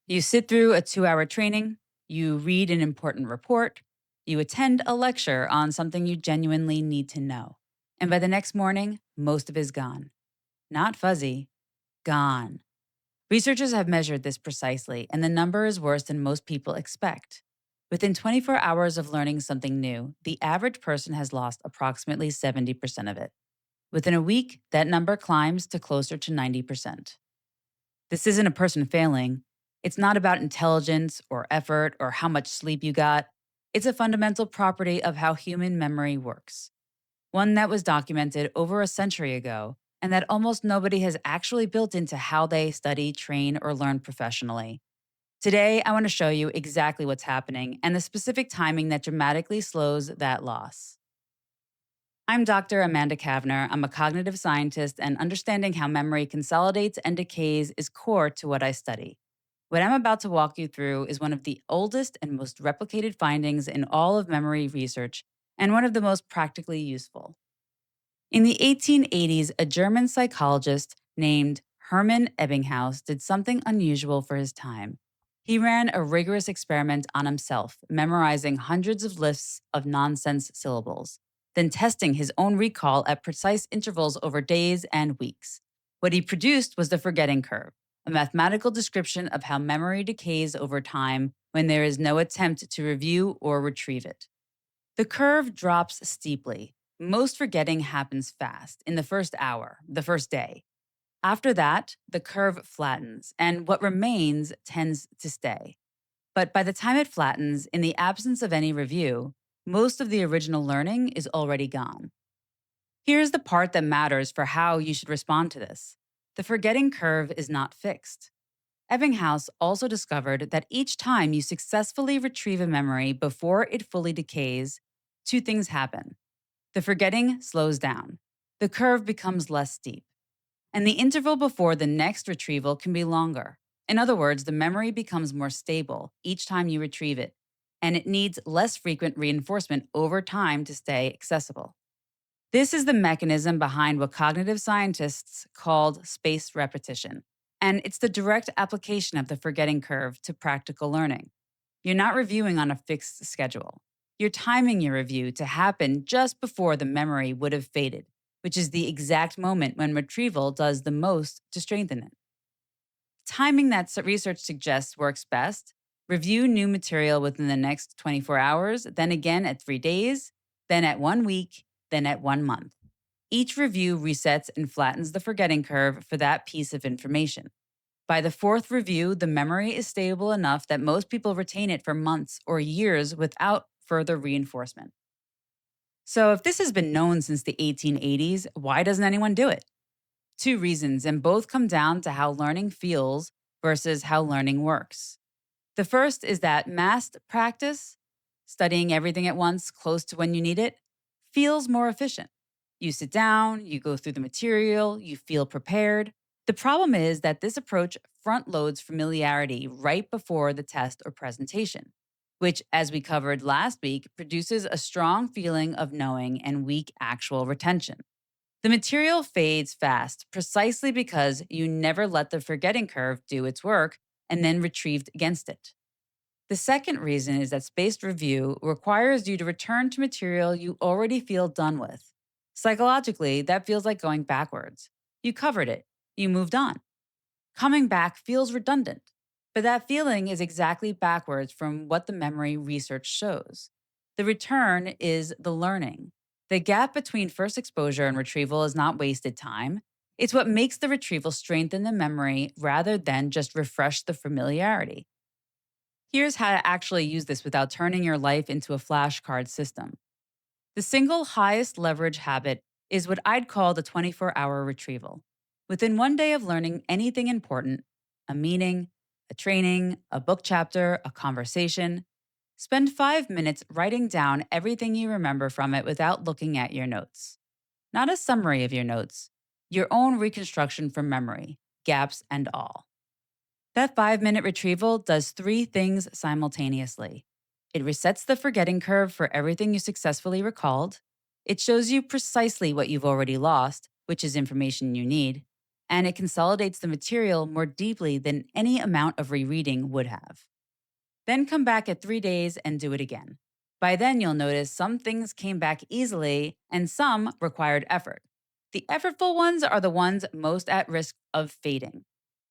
You sit through a 2-hour training, you read an important report, you attend a lecture on something you genuinely need to know. And by the next morning, most of it is gone. Not fuzzy, gone. Researchers have measured this precisely, and the number is worse than most people expect. Within 24 hours of learning something new, the average person has lost approximately 70% of it. Within a week, that number climbs to closer to 90%. This isn't a person failing. It's not about intelligence or effort or how much sleep you got. It's a fundamental property of how human memory works, one that was documented over a century ago and that almost nobody has actually built into how they study, train, or learn professionally. Today, I want to show you exactly what's happening and the specific timing that dramatically slows that loss. I'm Dr. Amanda Kavner. I'm a cognitive scientist, and understanding how memory consolidates and decays is core to what I study. What I'm about to walk you through is one of the oldest and most replicated findings in all of memory research, and one of the most practically useful. In the 1880s, a German psychologist named Hermann Ebbinghaus did something unusual for his time. He ran a rigorous experiment on himself, memorizing hundreds of lists of nonsense syllables, then testing his own recall at precise intervals over days and weeks. What he produced was the forgetting curve, a mathematical description of how memory decays over time when there is no attempt to review or retrieve it. The curve drops steeply. Most forgetting happens fast, in the first hour, the first day. After that, the curve flattens, and what remains tends to stay. But by the time it flattens, in the absence of any review, most of the original learning is already gone. Here's the part that matters for how you should respond to this. The forgetting curve is not fixed. Ebbinghaus also discovered that each time you successfully retrieve a memory before it fully decays, two things happen. The forgetting slows down. The curve becomes less steep. And the interval before the next retrieval can be longer. In other words, the memory becomes more stable each time you retrieve it, and it needs less frequent reinforcement over time to stay accessible. This is the mechanism behind what cognitive scientists called spaced repetition, and it's the direct application of the forgetting curve to practical learning. You're not reviewing on a fixed schedule. You're timing your review to happen just before the memory would have faded, which is the exact moment when retrieval does the most to strengthen it. Timing that research suggests works best: review new material within the next 24 hours, then again at 3 days, then at 1 week, then at 1 month. Each review resets and flattens the forgetting curve for that piece of information. By the fourth review, the memory is stable enough that most people retain it for months or years without further reinforcement. So, if this has been known since the 1880s, why doesn't anyone do it? Two reasons, and both come down to how learning feels versus how learning works. The first is that massed practice, studying everything at once close to when you need it, feels more efficient. You sit down, you go through the material, you feel prepared. The problem is that this approach front loads familiarity right before the test or presentation, which, as we covered last week, produces a strong feeling of knowing and weak actual retention. The material fades fast precisely because you never let the forgetting curve do its work and then retrieved against it. The second reason is that spaced review requires you to return to material you already feel done with. Psychologically, that feels like going backwards. You covered it, you moved on. Coming back feels redundant, but that feeling is exactly backwards from what the memory research shows. The return is the learning. The gap between first exposure and retrieval is not wasted time. It's what makes the retrieval strengthen the memory rather than just refresh the familiarity. Here's how to actually use this without turning your life into a flashcard system. The single highest leverage habit is what I'd call the 24-hour retrieval. Within 1 day of learning anything important, a meaning, a training, a book chapter, a conversation, spend 5 minutes writing down everything you remember from it without looking at your notes. Not a summary of your notes, your own reconstruction from memory, gaps and all. That 5 minute retrieval does three things simultaneously. It resets the forgetting curve for everything you successfully recalled. It shows you precisely what you've already lost, which is information you need. and it consolidates the material more deeply than any amount of rereading would have. Then come back at 3 days and do it again. By then, you'll notice some things came back easily and some required effort. The effortful ones are the ones most at risk of fading.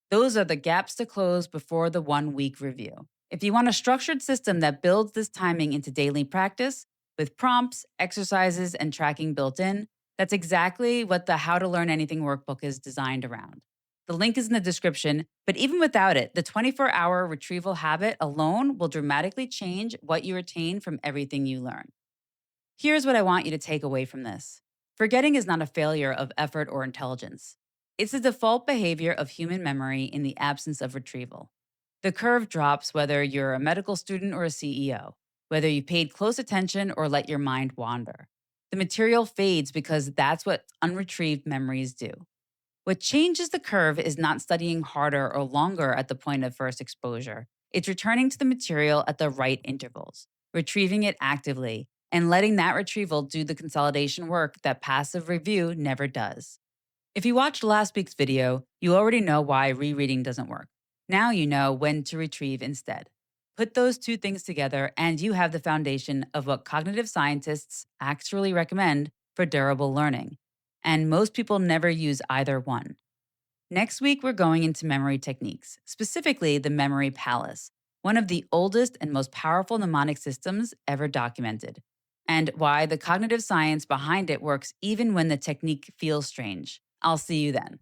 Those are the gaps to close before the 1 week review. If you want a structured system that builds this timing into daily practice with prompts, exercises, and tracking built in, that's exactly what the How to Learn Anything workbook is designed around. The link is in the description, but even without it, the 24-hour retrieval habit alone will dramatically change what you retain from everything you learn. Here's what I want you to take away from this. Forgetting is not a failure of effort or intelligence. It's the default behavior of human memory in the absence of retrieval. The curve drops whether you're a medical student or a CEO, whether you paid close attention or let your mind wander. The material fades because that's what unretrieved memories do. What changes the curve is not studying harder or longer at the point of first exposure. It's returning to the material at the right intervals, retrieving it actively, and letting that retrieval do the consolidation work that passive review never does. If you watched last week's video, you already know why rereading doesn't work. Now you know when to retrieve instead. Put those two things together, and you have the foundation of what cognitive scientists actually recommend for durable learning. And most people never use either one. Next week, we're going into memory techniques, specifically the memory palace, one of the oldest and most powerful mnemonic systems ever documented, and why the cognitive science behind it works even when the technique feels strange. I'll see you then.